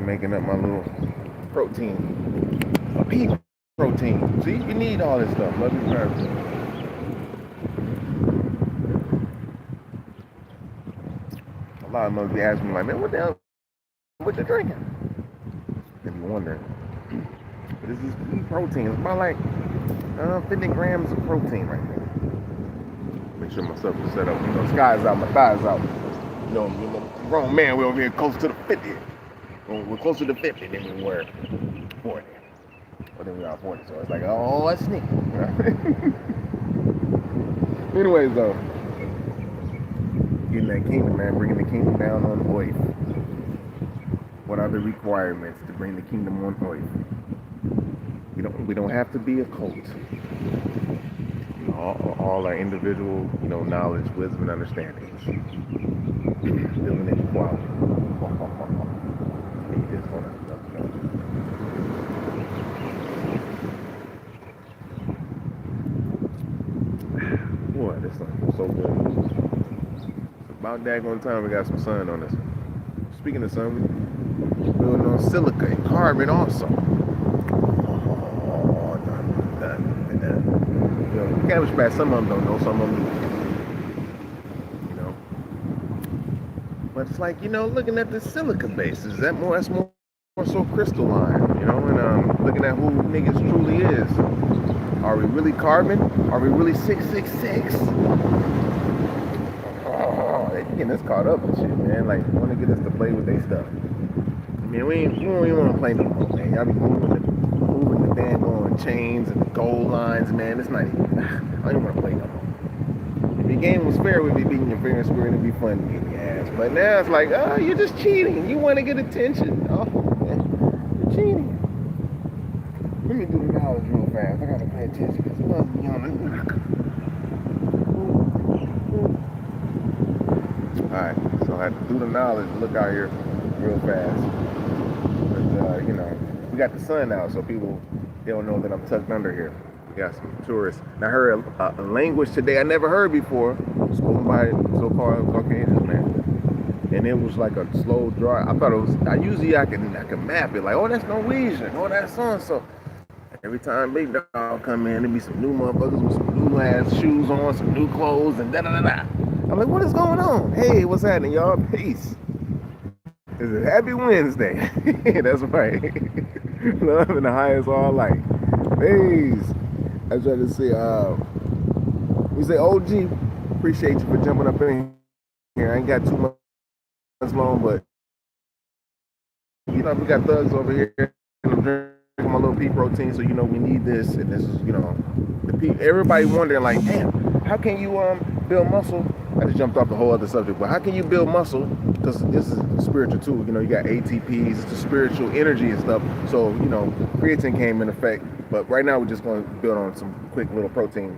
making up my little protein, a pea protein. See, we need all this stuff. Love you, forever. A lot of mothers be asking me like, man, what the hell, what you drinking? If you wondering, this is pea protein. It's about like 50 grams of protein right there. Make sure my stuff is set up. You know, sky's out, my thighs out. You know, grown man, we're over here close to the 50. We're closer to 50 than we were 40. Or than we are 40. So it's like, oh, that's sneaky. Anyways, though, getting that kingdom, man, bringing the kingdom down on earth. What are the requirements to bring the kingdom on earth? We don't have to be a cult. You know, all our individual, you know, knowledge, wisdom, and understanding. Living in equality. Boy, this thing is so good. It's about daggone time we got some sun on us. Speaking of sun, we're building on silica and carbon also. You know, cabbage patch, some of them don't know, some of them do. You know. But it's like, you know, looking at the silica bases, that's more so crystalline, you know, and looking at who niggas truly is. Are we really carbon? Are we really 666? Oh, they getting us caught up and shit, man. Like, want to get us to play with their stuff. I mean, we don't even want to play no more, man. Y'all be moving the daggone chains and the gold lines, man. It's not even, I don't even want to play no more. If your game was fair, we'd be beating your fair and square and it'd be fun to get your ass. But now it's like, oh, you're just cheating. You want to get attention. Oh, man, you're cheating. Let me do the knowledge real fast. I gotta pay attention because it must be on the knock. Alright, so I had to do the knowledge, look out here real fast. But, you know, we got the sun out, so people, they don't know that I'm tucked under here. We got some tourists. And I heard a language today I never heard before, spoken by so-called Caucasians, man. And it was like a slow draw. I thought it was, I can map it, like, oh, that's Norwegian, oh, that's so-and-so. Every time big dog come in, there be some new motherfuckers with some new ass shoes on, some new clothes, and da-da-da-da. I'm like, what is going on? Hey, what's happening, y'all? Peace. It's a happy Wednesday. That's right. Love in the highest all light. Peace. I was trying to say, we say, OG, appreciate you for jumping up in here. I ain't got too much long, but, you know, we got thugs over here. And I'm drinking my little pea protein, so you know we need this, and this is, you know, everybody wondering like, damn, how can you build muscle? I just jumped off the whole other subject, but how can you build muscle? Because this is spiritual too. You know, you got ATPs, it's the spiritual energy and stuff. So, you know, creatine came in effect, but right now we're just going to build on some quick little protein,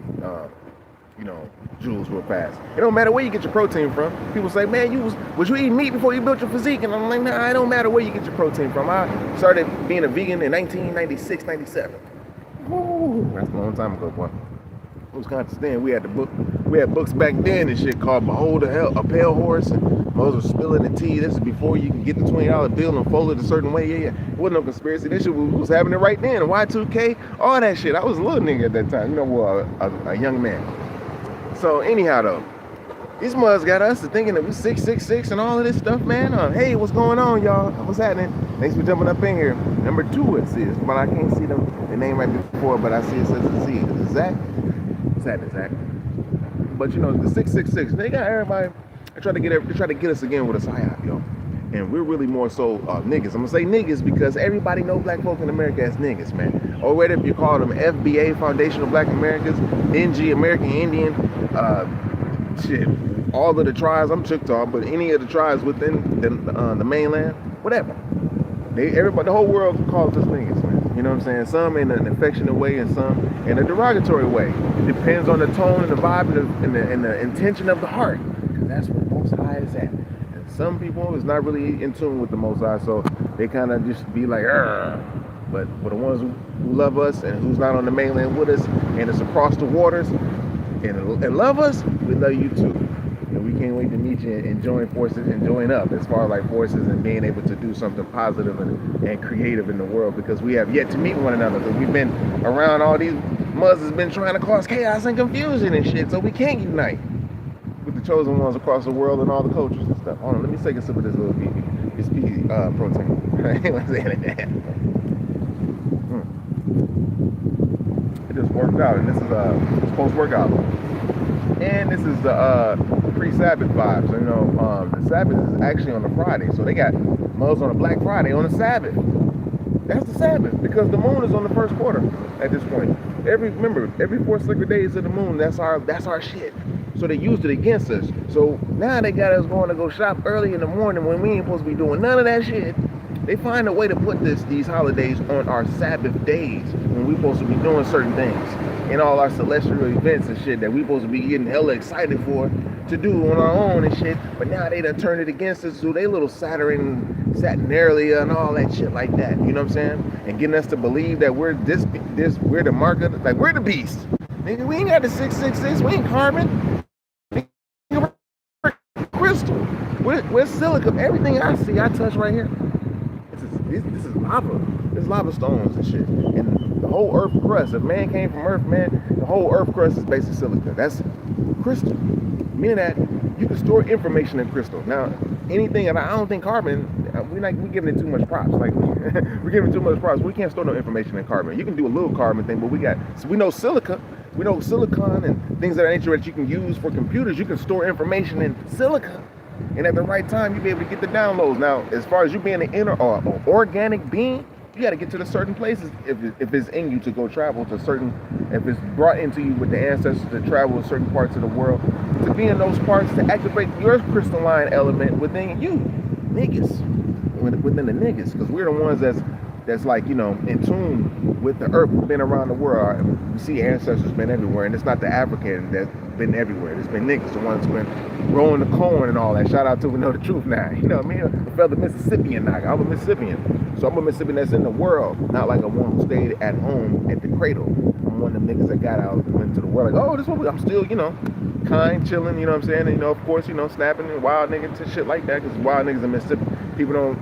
you know, jewels real fast. It don't matter where you get your protein from. People say, man, was you eating meat before you built your physique? And I'm like, nah, it don't matter where you get your protein from. I started being a vegan in 1996, 97. Woo, that's a long time ago, boy. It was kind of stand. We had books back then and shit called Behold a Pale Horse, and Moses was spilling the tea. This is before you can get the $20 bill and fold it a certain way. Yeah. It wasn't no conspiracy. This shit was happening right then. Y2K, all that shit. I was a little nigga at that time. You know, well, a young man. So anyhow though, these mothers got us to thinking that we 666 and all of this stuff, man. Hey, what's going on, y'all? What's happening? Thanks for jumping up in here. Number 2 it says, but I can't see the name right before, but I see it says Z. Is it Zach? What's happening, Zach? But you know, the 666, they got everybody. They try to get us again with a psyop, yo. And we're really more so niggas. I'm gonna say niggas because everybody know black folk in America as niggas, man. Or whether if you call them FBA, Foundational Black Americans, NG, American Indian, shit, all of the tribes, I'm Choctaw, but any of the tribes within the mainland, whatever. Everybody, the whole world calls us niggas, man. You know what I'm saying? Some in an affectionate way and some in a derogatory way. It depends on the tone and the vibe and the intention of the heart. Because that's where the Most High is at. And some people is not really in tune with the Most High, so they kind of just be like, argh. But for the ones who love us and who's not on the mainland with us and it's across the waters and love us, we love you too. And we can't wait to meet you and join forces and join up as far as like forces and being able to do something positive and creative in the world, because we have yet to meet one another. Because we've been around all these mothers has been trying to cause chaos and confusion and shit, so we can't unite with the chosen ones across the world and all the cultures and stuff. Hold on, let me take a sip of this little this pea protein. I ain't gonna say anything. It just worked out, and this is post-workout. And this is the pre-Sabbath vibes. You know, the Sabbath is actually on the Friday, so they got mothers on a Black Friday on the Sabbath. That's the Sabbath, because the moon is on the first quarter at this point. Remember, every 4 sacred days of the moon, that's our shit. So they used it against us. So now they got us going to go shop early in the morning when we ain't supposed to be doing none of that shit. They find a way to put these holidays on our Sabbath days when we're supposed to be doing certain things and all our celestial events and shit that we're supposed to be getting hella excited for to do on our own and shit. But now they done turned it against us, so they little Saturnalia and all that shit like that. You know what I'm saying? And getting us to believe that we're we're the mark of, like, we're the beast. Nigga, we ain't got the 666. We ain't carbon. We're crystal. We're silica. Everything I see, I touch right here. This is lava. There's lava stones and shit. And the whole earth crust, if man came from earth, man, the whole earth crust is basically silica. That's crystal. Meaning that you can store information in crystal. Now, anything, and I don't think carbon, we're giving it too much props. Like, we're giving it too much props. We can't store no information in carbon. You can do a little carbon thing, but we know silica. We know silicon and things of that nature that you can use for computers. You can store information in silica. And at the right time, you'll be able to get the downloads. Now, as far as you being an inner or organic being, you got to get to the certain places if it's in you to go travel to certain, if it's brought into you with the ancestors to travel to certain parts of the world, to be in those parts to activate your crystalline element within you, niggas, within the niggas, because we're the ones that's like, you know, in tune with the earth. We've been around the world. We see ancestors been everywhere, and it's not the African that's been everywhere. It's been niggas, the ones who've been growing the corn and all that. Shout out to We Know the Truth now. You know what I mean? I felt the Mississippian NAGA. I'm a Mississippian. So I'm a Mississippian that's in the world, not like a one who stayed at home at the cradle. I'm one of them niggas that got out and went to the world. Like, oh, this one, I'm still, you know, kind, chilling, you know what I'm saying? And, you know, of course, you know, snapping and wild niggas to shit like that, because wild niggas in Mississippi, people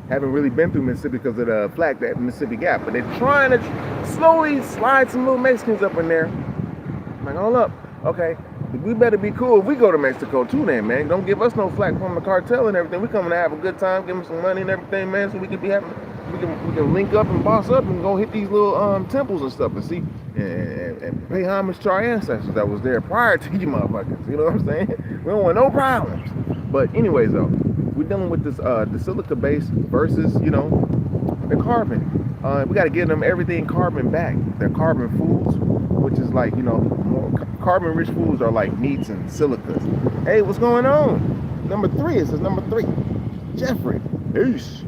haven't really been through Mississippi because of the flack that Mississippi got, but they're trying to slowly slide some little Mexicans up in there. I'm like, hold up, okay, we better be cool if we go to Mexico too then, man. Don't give us no flack from the cartel and everything. We coming to have a good time, give them some money and everything, man, so we can be having, we can link up and boss up and go hit these little temples and stuff and see and pay homage to our ancestors that was there prior to you motherfuckers. You know what I'm saying? We don't want no problems. But anyways though, we're dealing with this the silica base versus, you know, the carbon. We got to give them everything carbon back. They're carbon foods, which is like, you know, more carbon rich foods are like meats and silicas. Hey, what's going on? Number 3, it says number 3. Jeffrey. Peace.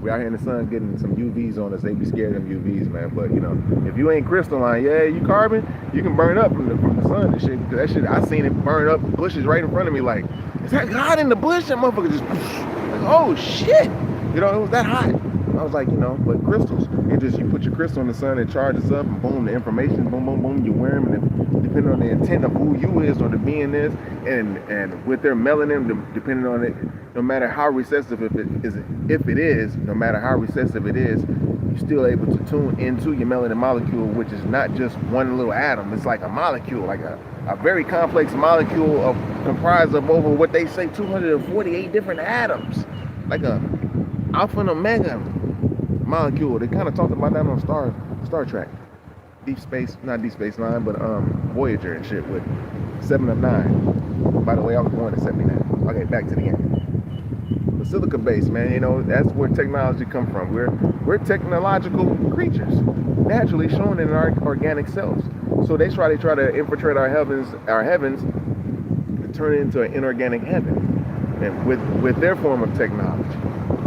We out here in the sun getting some UVs on us. They be scared of them UVs, man. But, you know, if you ain't crystalline, yeah, you carbon, you can burn up from the sun and shit. Because that shit, I seen it burn up bushes right in front of me. Like, is that God in the bush? That motherfucker just, like, oh shit. You know, it was that hot. I was like, you know, but crystals, it just, you put your crystal in the sun, it charges up, and boom, the information, boom, boom, boom, you wear them, and depending on the intent of who you is or the being is, and with their melanin, depending on it, no matter how recessive it is, no matter how recessive it is, you're still able to tune into your melanin molecule, which is not just one little atom. It's like a molecule, like a very complex molecule comprised of over what they say 248 different atoms, like a alpha and omega molecule. They kind of talked about that on Star Trek, Deep Space, not Deep Space Nine, but Voyager and shit with 7 of 9. By the way, I was born in 79. Okay, back to the end. The silica base, man, you know, that's where technology come from. We're technological creatures, naturally shown in our organic selves. So they try to infiltrate our heavens and turn it into an inorganic heaven, and with their form of technology.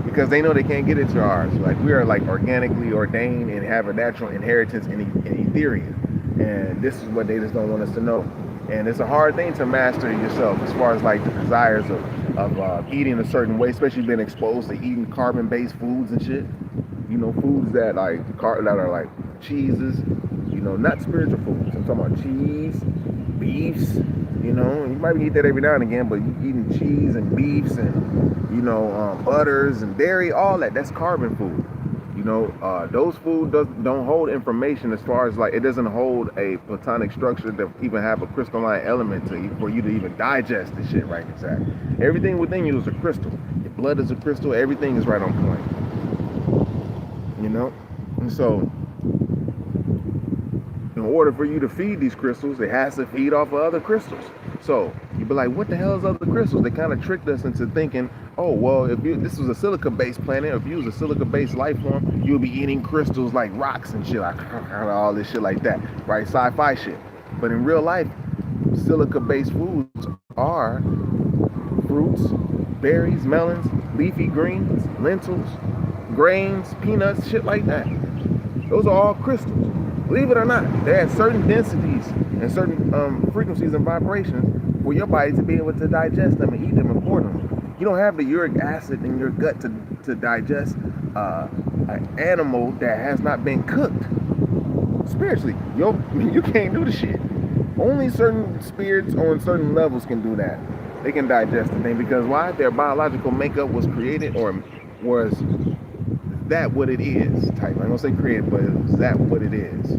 Because they know they can't get into ours. Like, we are like organically ordained and have a natural inheritance in Ethereum. And this is what they just don't want us to know. And it's a hard thing to master yourself as far as like the desires of eating a certain way, especially being exposed to eating carbon-based foods and shit. You know, foods that are like cheeses, you know, not spiritual foods. I'm talking about cheese, beefs, You know, you might eat that every now and again, but you eating cheese and beefs and, you know, butters and dairy, all that, that's carbon food. You know, those food don't hold information as far as like, it doesn't hold a platonic structure to even have a crystalline element for you to even digest the shit right inside. Everything within you is a crystal. Your blood is a crystal. Everything is right on point. You know? And so, in order for you to feed these crystals, it has to feed off of other crystals. So you'd be like, what the hell is other crystals? They kind of tricked us into thinking, oh, well, if this was a silica-based planet, if you was a silica-based life form, you'll be eating crystals like rocks and shit, like all this shit like that, right? Sci-fi shit. But in real life, silica-based foods are fruits, berries, melons, leafy greens, lentils, grains, peanuts, shit like that. Those are all crystals. Believe it or not, they're at certain densities and certain frequencies and vibrations for your body to be able to digest them and eat them accordingly. You don't have the uric acid in your gut to digest an animal that has not been cooked. Spiritually, you can't do the shit. Only certain spirits on certain levels can do that. They can digest the thing because why? Their biological makeup was created, or was that what it is type. I'm gonna say created, but is that what it is?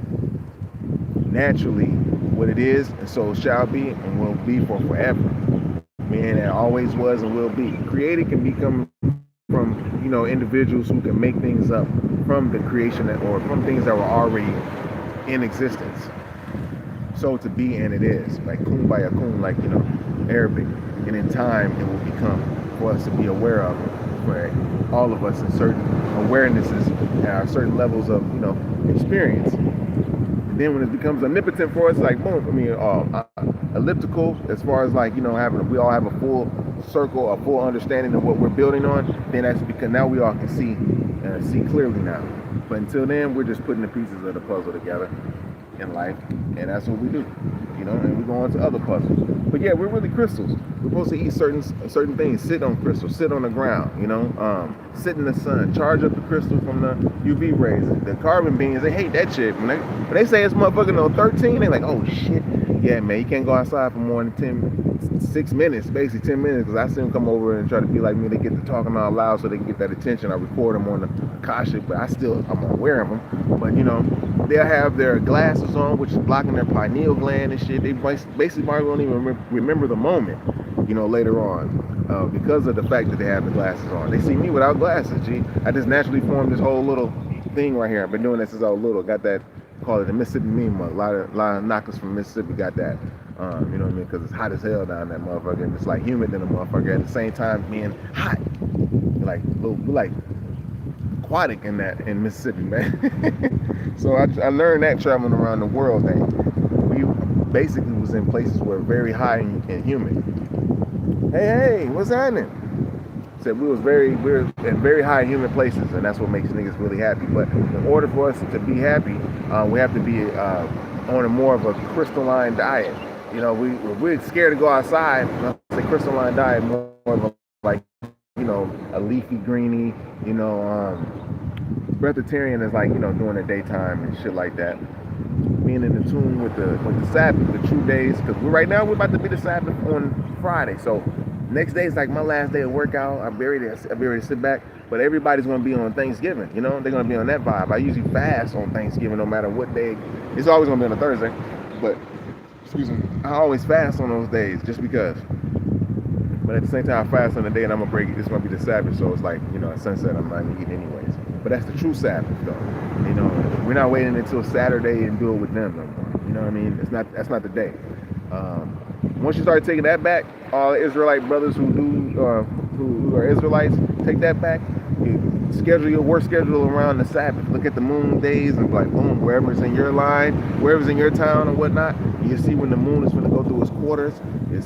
Naturally what it is, and so it shall be and will be for forever. Meaning it always was and will be. Created can become from, you know, individuals who can make things up from the creation or from things that were already in existence. So to be and it is, like kun by yakun, like, you know, Arabic. And in time it will become for us to be aware of it. For all of us in certain awarenesses and certain levels of, you know, experience. And then when it becomes omnipotent for us, like boom, I mean, elliptical as far as like, you know, we all have a full circle, a full understanding of what we're building on, then that's because now we all can see clearly now. But until then, we're just putting the pieces of the puzzle together in life, and that's what we do, you know, and we go on to other puzzles. But yeah, we're really crystals. We're supposed to eat certain things, sit on crystals, sit on the ground, you know, sit in the sun, charge up the crystal from the UV rays. The carbon beings, they hate that shit. When they say it's motherfucking on 13, they like, oh shit, yeah man, you can't go outside for more than 6 minutes, basically 10 minutes, because I see them come over and try to be like me. They get to talking out loud so they can get that attention. I record them on the Akashic, but I'm aware of them. But you know, they'll have their glasses on, which is blocking their pineal gland and shit. They basically probably won't even remember the moment, you know, later on, because of the fact that they have the glasses on. They see me without glasses, G. I just naturally formed this whole little thing right here. I've been doing this since I was little. Got that, call it the Mississippi meme. A lot of knockers from Mississippi got that. You know what I mean? Because it's hot as hell down that motherfucker. And it's like humid in the motherfucker. At the same time being hot. Like aquatic in Mississippi, man. So I learned that traveling around the world that we basically was in places where very high and humid. Hey, what's happening? Said we were in very high and humid places, and that's what makes niggas really happy. But in order for us to be happy, we have to be on a more of a crystalline diet. You know, we're scared to go outside. It's a crystalline diet, more of a, like, you know, a leafy greeny, you know, breatharian is like, you know, during the daytime and shit like that. Being in the tune with the Sabbath, the true days, because right now we're about to be the Sabbath on Friday. So next day is like my last day of workout. I'll be ready to sit back. But everybody's gonna be on Thanksgiving, you know, they're gonna be on that vibe. I usually fast on Thanksgiving no matter what day. It's always gonna be on a Thursday, but excuse me, I always fast on those days just because. But at the same time, I fast on the day and I'm gonna break it. This is gonna be the Sabbath, so it's like, you know, at sunset I'm not gonna eat anyways. But that's the true Sabbath, though. You know, we're not waiting until Saturday and do it with them no more. You know what I mean? That's not the day. Once you start taking that back, all Israelite brothers who are Israelites, take that back. You schedule your work schedule around the Sabbath. Look at the moon days and like boom, wherever's in your line, wherever's in your town or whatnot. You see when the moon is going to go through its quarters, it's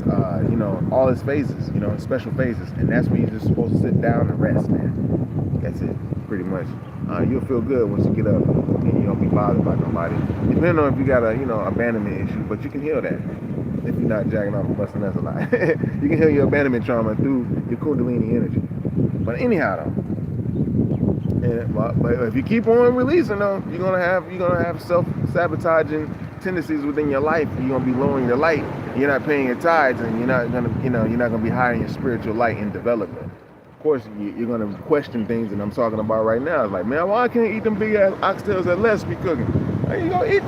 you know, all its phases, you know, special phases, and that's when you're just supposed to sit down and rest, man. That's it, pretty much. You'll feel good once you get up and you don't be bothered by nobody. Depending on if you got a, you know, abandonment issue, but you can heal that if you're not jacking off and busting us a lot. You can heal your abandonment trauma through your Kundalini energy. But anyhow, though. But if you keep on releasing them, you're gonna have self-sabotaging tendencies within your life. You're gonna be lowering your light. You're you're not paying your tithes, and you're not gonna be high in your spiritual light and development. Of course, you're gonna question things, and I'm talking about right now. It's like, man, why can't I eat them big ass oxtails that Les be cooking? Hey, you gonna eat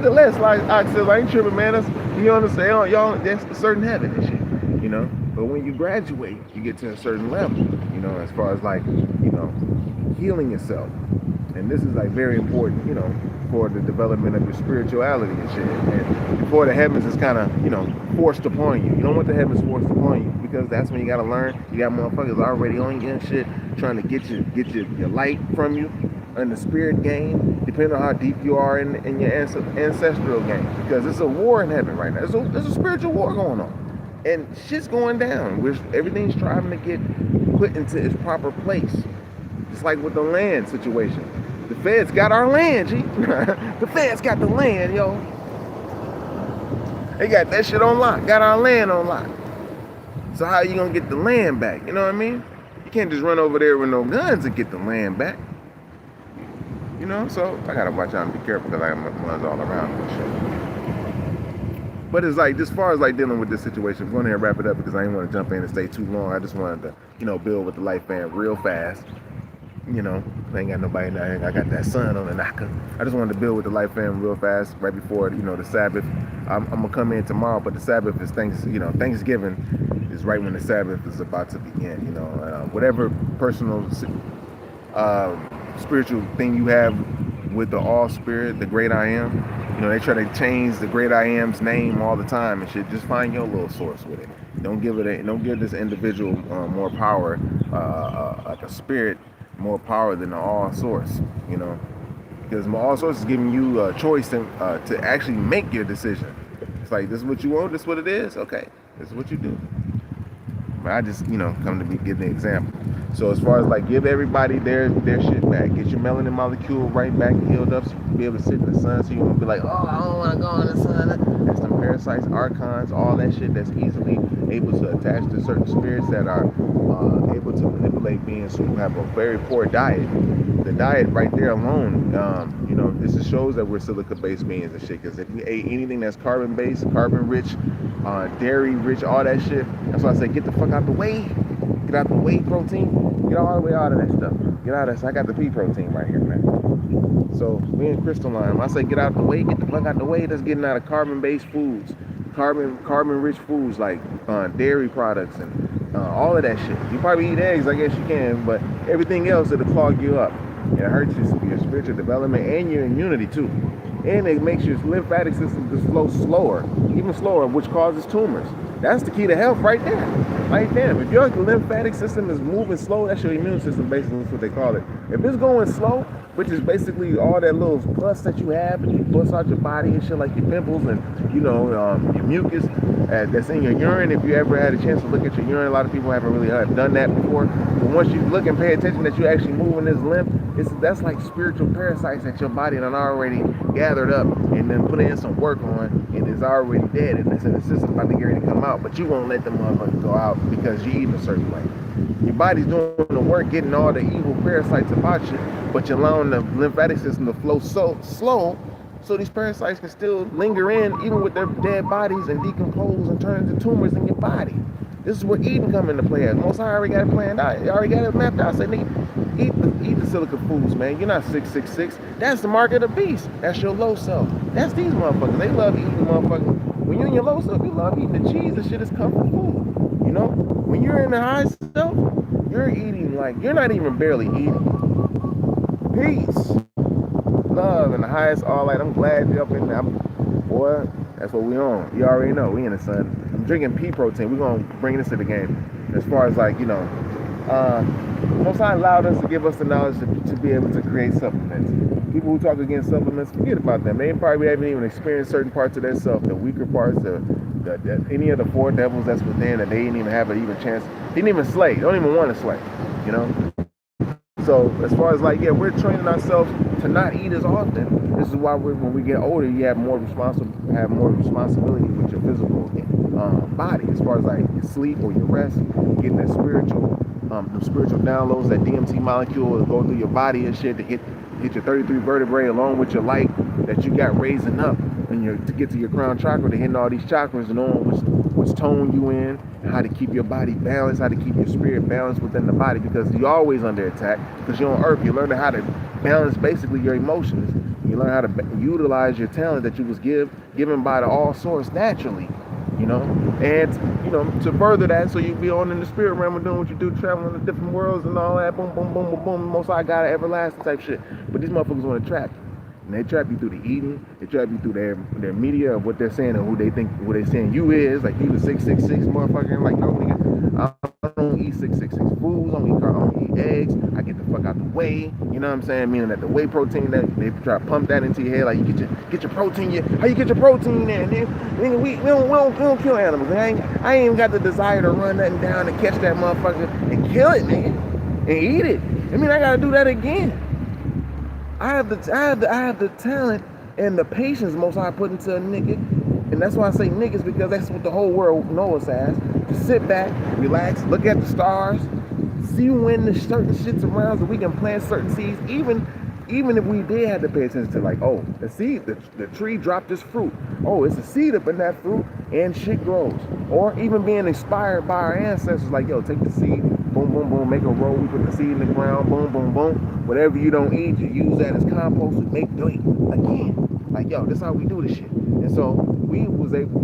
the Les like oxtails? I ain't tripping, man. That's, you understand? Y'all, that's a certain heaven and shit, you know. But when you graduate, you get to a certain level, you know, as far as like, you know, healing yourself. And this is like very important, you know, for the development of your spirituality and shit. And before the heavens is kind of, you know, forced upon you. You don't want the heavens forced upon you, because that's when you gotta learn. You got motherfuckers already on you and shit, trying to get your light from you in the spirit game, depending on how deep you are in your ancestral game. Because it's a war in heaven right now. There's a spiritual war going on. And shit's going down. Everything's striving to get put into its proper place. Just like with the land situation. The feds got our land, G. The feds got the land, yo. They got that shit on lock. Got our land on lock. So how you gonna get the land back? You know what I mean? You can't just run over there with no guns and get the land back. You know, so I gotta watch out and be careful, because I got guns all around and shit. But it's like, as far as like dealing with this situation, I'm going to wrap it up, because I didn't want to jump in and stay too long. I just wanted to, you know, build with the life fam real fast. You know, I ain't got nobody now. I got that sun on the NAGA. I just wanted to build with the life fam real fast right before, you know, the Sabbath. I'm gonna come in tomorrow, but the Sabbath is Thanksgiving is right when the Sabbath is about to begin. You know, whatever personal spiritual thing you have with the All Spirit, the Great I Am. You know, they try to change the Great I Am's name all the time and shit. Just find your little source with it. Don't give this individual more power, like a spirit, more power than the all source, you know, because the all source is giving you a choice to actually make your decision. It's like, this is what you want, this is what it is, okay, this is what you do. But I just, you know, come to be giving an example. So as far as like, give everybody their shit back, get your melanin molecule right back healed up, so you can be able to sit in the sun, so you won't be like, oh, I don't want to go in the sun. That's the parasites, archons, all that shit that's easily able to attach to certain spirits that are able to manipulate beings who have a very poor diet. The diet right there alone, you know, this shows that we're silica-based beings and shit. Because if you ate anything that's carbon-based, carbon-rich, dairy-rich, all that shit, that's why I say get the fuck out the way. Get out the whey protein. Get all the way out of that stuff. Get out of that. So I got the pea protein right here, man. So we in crystalline. When I say get out the way, get the fuck out the way. That's getting out of carbon-based foods, carbon-rich foods like dairy products and all of that shit. You probably eat eggs, I guess you can, but everything else, it'll clog you up. It hurts your spiritual development and your immunity too. And it makes your lymphatic system just flow slower, even slower, which causes tumors. That's the key to health right there. Like, damn, if your lymphatic system is moving slow, that's your immune system, basically, that's what they call it. If it's going slow, which is basically all that little pus that you have, and you bust out your body and shit, like your pimples and, you know, your mucus that's in your urine. If you ever had a chance to look at your urine, a lot of people haven't really done that before. But once you look and pay attention that you're actually moving this lymph, that's like spiritual parasites that your body done already gathered up and then put in some work on, and it's already dead, and it's in the system about to get ready to come out. But you won't let them motherfuckers go out because you eat a certain way. Your body's doing the work, getting all the evil parasites about you, but you're allowing the lymphatic system to flow so slow, so these parasites can still linger in, even with their dead bodies, and decompose and turn into tumors in your body. This is where eating come into play. Most High already got it planned out. They already got it mapped out. Say, nigga, eat the silica foods, man. You're not 666. That's the mark of the beast. That's your low self. That's these motherfuckers. They love eating motherfuckers. When you're in your low self, you love eating the cheese. The shit is comfort food. You know? When you're in the high self, you're eating like, you're not even barely eating. Peace. Love and the highest all light. I'm glad you're up in there. Boy, that's what we on. You already know. We in the sun. I'm drinking pea protein. We're going to bring this to the game. As far as like, you know, Most High allowed us to give us the knowledge to be able to create supplements. People who talk against supplements, forget about them. They probably haven't even experienced certain parts of their self, the weaker parts, any of the four devils that's within that they didn't even have an even chance. They didn't even slay. They don't even want to slay, you know? So as far as like, yeah, we're training ourselves to not eat as often. This is why when we get older, you have more responsibility with your physical body, as far as like your sleep or your rest, getting that spiritual downloads, that DMT molecule will go through your body and shit to hit your 33 vertebrae along with your light that you got raising up. and to get to your crown chakra, to hitting all these chakras and knowing which tone you in, and how to keep your body balanced, how to keep your spirit balanced within the body, because you're always under attack. Because you're on Earth, you learn how to balance basically your emotions. You learn how to utilize your talent that you was given by the all source naturally, you know. And you know, to further that, so you be on in the spirit realm and doing what you do, traveling to different worlds and all that, boom, boom, boom, boom, boom. Most High God, everlasting type shit. But these motherfuckers want to trap you. And they trap you through the eating, they trap you through their media of what they're saying and who they think, what they're saying you is, like you the 666 motherfucker. Like, no nigga, I don't eat 666 foods, I don't eat carbs, I don't eat eggs, I get the fuck out the way, you know what I'm saying? Meaning that the whey protein, that they try to pump that into your head, like you get your protein, how you get your protein there, nigga, we don't kill animals, I ain't even got the desire to run nothing down and catch that motherfucker and kill it, nigga, and eat it. I mean, I gotta do that again. I have the talent and the patience Most High put into a nigga, and that's why I say niggas, because that's what the whole world knows us as. To sit back, relax, look at the stars, see when the certain shit's around, so we can plant certain seeds. Even if we did have to pay attention to, like, oh, the seed, the tree dropped this fruit. Oh, it's a seed up in that fruit, and shit grows. Or even being inspired by our ancestors, like, yo, take the seed, boom, boom, boom, make a roll, we put the seed in the ground, boom, boom, boom. Whatever you don't eat, you use that as compost to make doing again. Like, yo, this is how we do this shit. And so we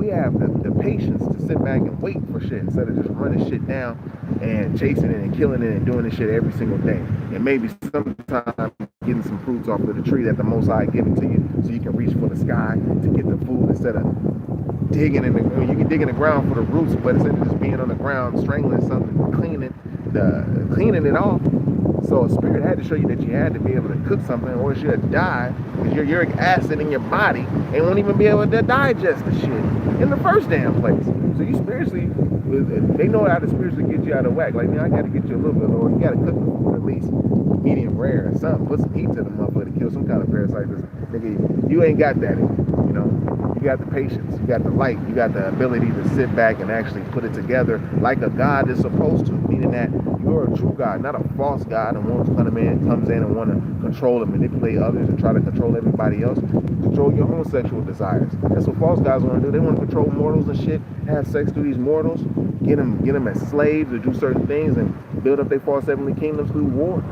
have the patience to sit back and wait for shit instead of just running shit down and chasing it and killing it and doing this shit every single day. And maybe sometimes getting some fruits off of the tree that the Most High given to you, so you can reach for the sky to get the food instead of digging in the, you can dig in the ground for the roots, but instead of just being on the ground strangling something, cleaning it off. So spirit had to show you that you had to be able to cook something, or you'll die, because your uric acid in your body and won't even be able to digest the shit in the first damn place. So you spiritually, they know how to spiritually get you out of whack. Like, man, I got to get you a little bit, or you got to cook it at least medium rare or something. Put some heat to the motherfucker to kill some kind of parasite. Nigga, you ain't got that in you, you know. You got the patience, you got the light, you got the ability to sit back and actually put it together like a God is supposed to, meaning that you're a true God, not a false God, and one comes in and want to control and manipulate others and try to control everybody else. Control your own sexual desires. That's what false gods want to do. They want to control mortals and shit, have sex through these mortals, get them as slaves to do certain things and build up their false heavenly kingdoms through war,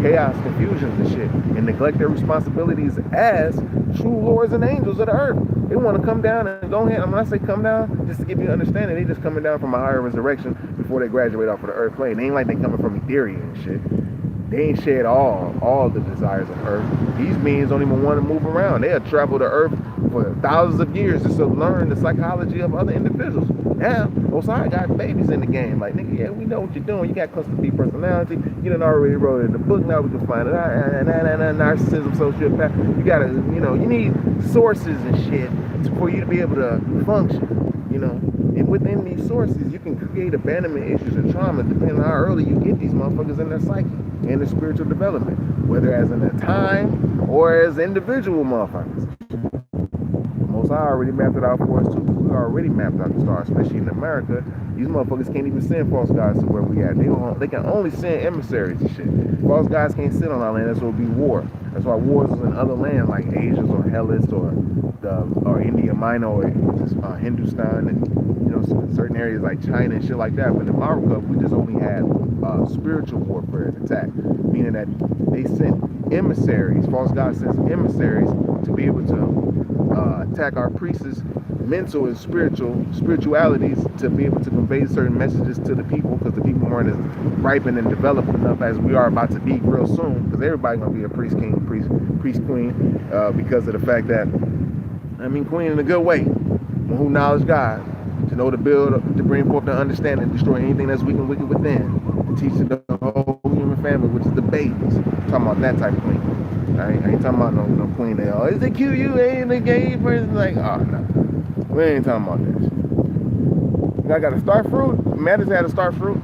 chaos, confusions and shit, and neglect their responsibilities as true lords and angels of the earth. They want to come down and go ahead. When I say come down, just to give you an understanding, they just coming down from a higher resurrection before they graduate off of the earth plane. They ain't like they coming from Ethereum and shit. They ain't shed all the desires of earth. These beings don't even want to move around. They'll travel the earth for thousands of years just to learn the psychology of other individuals. Now, Osai got babies in the game. Like, nigga, yeah, we know what you're doing. You got cluster B personality. You done already wrote it in the book. Now we can find it. Narcissism, sociopath. You gotta, you know, you need sources and shit for you to be able to function, you know. And within these sources, you can create abandonment issues and trauma depending on how early you get these motherfuckers in their psyche and their spiritual development, whether as in a time or as individual motherfuckers. Most I already mapped it out for us too. We already mapped out the stars, especially in America. These motherfuckers can't even send false gods to where we at. They can only send emissaries and shit. False gods can't sit on our land. That's what would be war. That's why wars is in other lands like Asia or Hellas or India Minor or Hindustan and, you know, certain areas like China and shit like that. But in America, we just only had spiritual warfare attack, meaning that they sent emissaries. False God sends emissaries to be able to attack our priests' mental and spiritualities, to be able to convey certain messages to the people, because the people weren't as ripened and developed enough as we are about to be real soon, because everybody's gonna be a priest king, priest queen, because of the fact that, I mean, queen in a good way, who knowledge God, to know to build, to bring forth the understanding, destroy anything that's weak and wicked within, to teach the whole human family, which is the babies. I'm talking about that type of queen. I ain't talking about no queen that, oh, is it cute you ain't a gay person? Like, oh no, we ain't talking about that. I got a star fruit. Matters had a star fruit.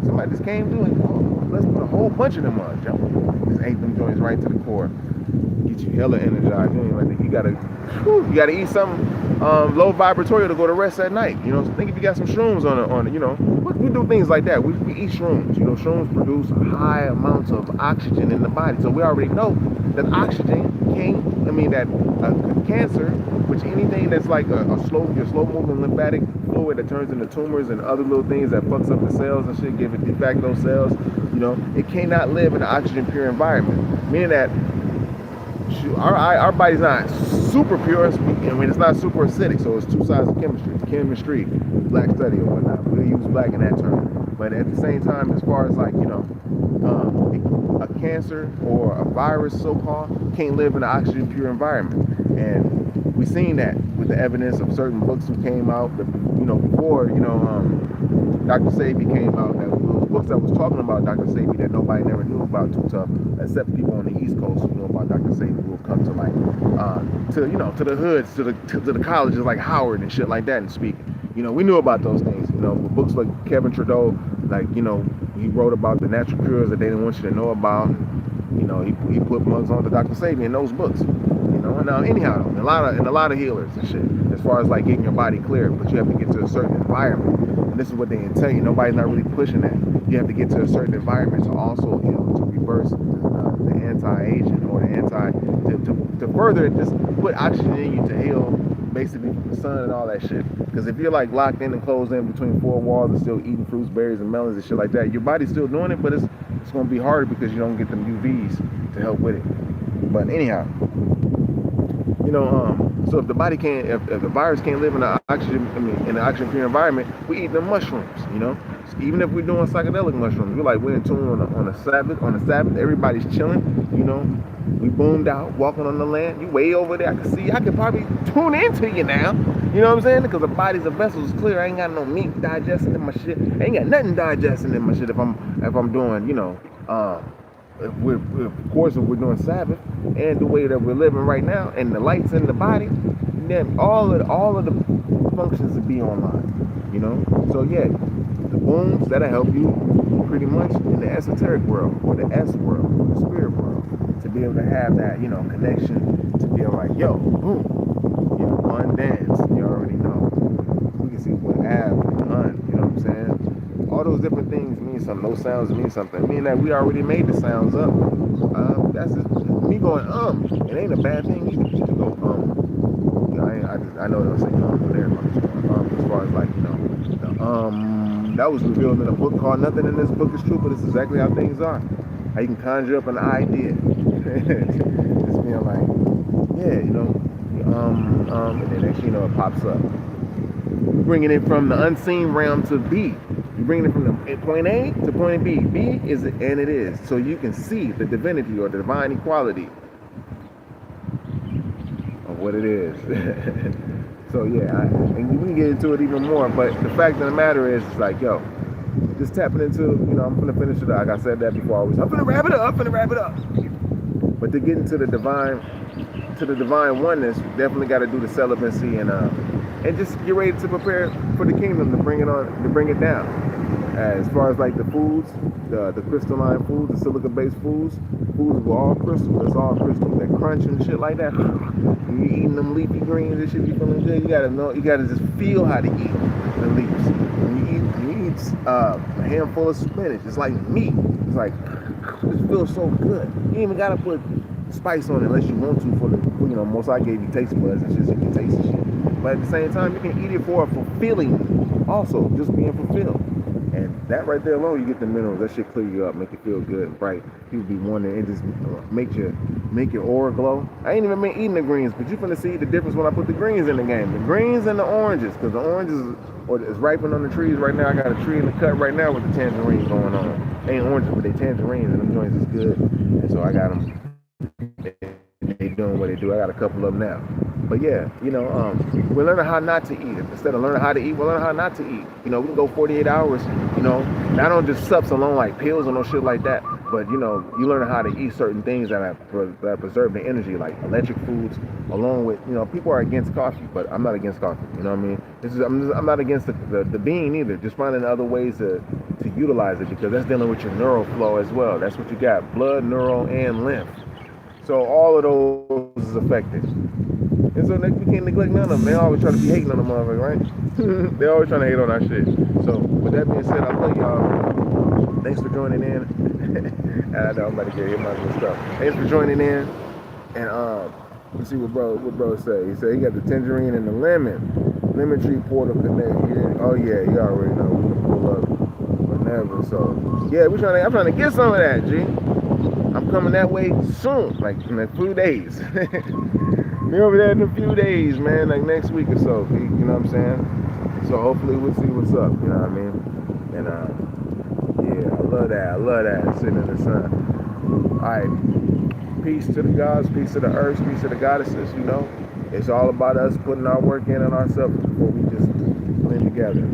Somebody just came through and, oh, let's put a whole bunch of them on, jump. Just ate them joints right to the core. Get you hella energized. You gotta eat something low vibratory to go to rest at night. You know, so think if you got some shrooms on it, you know, we do things like that. We eat shrooms. You know, shrooms produce high amounts of oxygen in the body. So we already know that oxygen can't, I mean, that cancer, which anything that's like your slow moving lymphatic fluid that turns into tumors and other little things that fucks up the cells and shit, give it de facto cells, you know, it cannot live in an oxygen pure environment. Meaning that our body's not super pure, I mean, it's not super acidic, so it's two sides of chemistry, black study or whatnot. We use black in that term. But at the same time, as far as like, you know, a cancer or a virus, so-called, can't live in an oxygen pure environment. And we've seen that with the evidence of certain books that came out, you know, before, you know, Dr. Sebi came out, that books that was talking about Dr. Sebi that nobody never knew about too tough, except people on the East Coast who know about Dr. Sebi, who will come to like, to, you know, to the hoods, to the colleges like Howard and shit like that and speak. You know, we knew about those things, you know, books like Kevin Trudeau, like, you know, he wrote about the natural cures that they didn't want you to know about. You know, he put mugs on to Dr. Sebi in those books. You know, and anyhow, and a lot of healers and shit, as far as like getting your body clear, but you have to get to a certain environment. And this is what they tell you. Nobody's not really pushing that. You have to get to a certain environment to also heal, to reverse the anti-aging or the to further just put oxygen in you to heal, basically from the sun and all that shit. Because if you're like locked in and closed in between four walls and still eating fruits, berries, and melons and shit like that, your body's still doing it, but it's going to be harder because you don't get them UVs to help with it. But anyhow, you know, so if the body can't, if the virus can't live in an oxygen, in an oxygen pure environment, we eat the mushrooms. You know, so even if we're doing psychedelic mushrooms, we're in tune on a Sabbath. On a Sabbath, everybody's chilling. You know, we boomed out, walking on the land. You way over there. I can probably tune into you now. You know what I'm saying? Because the body's a vessel is clear. I ain't got no meat digesting in my shit. I ain't got nothing digesting in my shit if I'm doing, you know, of course, if we're doing Sabbath and the way that we're living right now and the lights in the body, then all of the functions will be online, you know. So yeah, the booms that'll help you pretty much in the esoteric world or the S world or the spirit world to be able to have that, you know, connection, to be able like, yo, boom, you know, one dance, you already know. We can see what have and un, you know what I'm saying? All those different things mean something. Those sounds mean something. Meaning that we already made the sounds up. That's just me going It ain't a bad thing. You can go You know, I know they'll say but everybody's going as far as like, you know, that was revealed in a book called Nothing in This Book Is True, but it's exactly how things are. How you can conjure up an idea. Just being like, yeah, you know, and then next you know it pops up. Bringing it from the unseen realm to B. You're bringing it from the point A to point B. B is and it is. So you can see the divinity or the divine equality of what it is. So yeah, and we can get into it even more. But the fact of the matter is, it's like, yo, just tapping into, you know, I'm gonna finish it up. Like I said that before. I'm gonna wrap it up. But to get into the divine oneness, definitely got to do the celibacy and just get ready to prepare for the kingdom to bring it down. As far as like the foods, the crystalline foods, the silica-based foods were all crystal. It's all crystal. That crunch and shit like that. When you eating them leafy greens and shit, you feeling good. You gotta know. You gotta just feel how to eat the leaves. When you eat a handful of spinach, it's like meat. It's like it feels so good. You ain't even gotta put spice on it unless you want to for the, you know, most I gave you taste buds and shit, so you can taste the shit. But at the same time, you can eat it for a fulfilling, also just being fulfilled. And that right there alone, you get the minerals. That shit clear you up, make you feel good and bright. People be wondering, it just make your aura glow. I ain't even been eating the greens, but you finna see the difference when I put the greens in the game. The greens and the oranges, because the oranges is ripening on the trees right now. I got a tree in the cut right now with the tangerines going on. They ain't oranges, but they tangerines, and them joints is good. And so I got them. They doing what they do. I got a couple of them now. But yeah, you know, we're learning how not to eat. Instead of learning how to eat, we're learning how not to eat. You know, we can go 48 hours, you know, not on just subs alone like pills or no shit like that, but you know, you learn how to eat certain things that preserve the energy, like electric foods, along with, you know, people are against coffee, but I'm not against coffee, you know what I mean? I'm not against the bean either, just finding other ways to utilize it, because that's dealing with your neural flow as well. That's what you got, blood, neural, and lymph. So all of those is affected. And so we can't neglect none of them. They always try to be hating on the motherfucker, right? They always trying to hate on our shit. So with that being said, I love y'all. Thanks for joining in. I know I'm about to get hit my good stuff. Thanks for joining in. And let's see what bro say. He said he got the tangerine and the lemon tree portal connect here. Oh yeah, you already know we can pull up whenever. So yeah, I'm trying to get some of that, G. I'm coming that way soon, like in a few days. Me over there in a few days, man, like next week or so. You know what I'm saying? So hopefully we'll see what's up. You know what I mean? And yeah, I love that sitting in the sun. All right, peace to the gods, peace to the earth, peace to the goddesses. You know, it's all about us putting our work in on ourselves before we just blend together,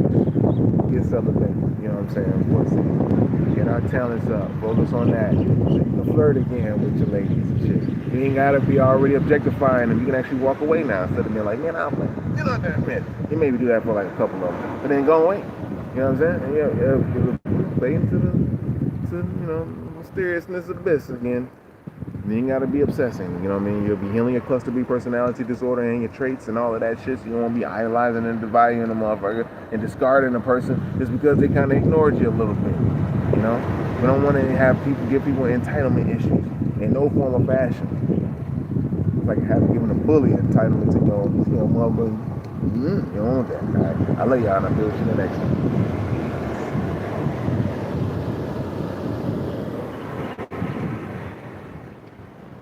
get something. You know what I'm saying? For a season. Get our talents up. Focus on that. So you can flirt again with your ladies and shit. You ain't gotta be already objectifying them. You can actually walk away now instead of being like, man, I'm like, get on that man. You maybe do that for like a couple of them, but then go away. You know what I'm saying? And yeah, play into the mysteriousness of the abyss again. You ain't gotta be obsessing. You know what I mean? You'll be healing your cluster B personality disorder and your traits and all of that shit. So you don't want to be idolizing and dividing a motherfucker and discarding a person just because they kind of ignored you a little bit. You know? We don't want to give people entitlement issues in no form or fashion. It's like giving a bully entitlement to your mother. You don't want that. All right? I love y'all and I'll do it to the next one.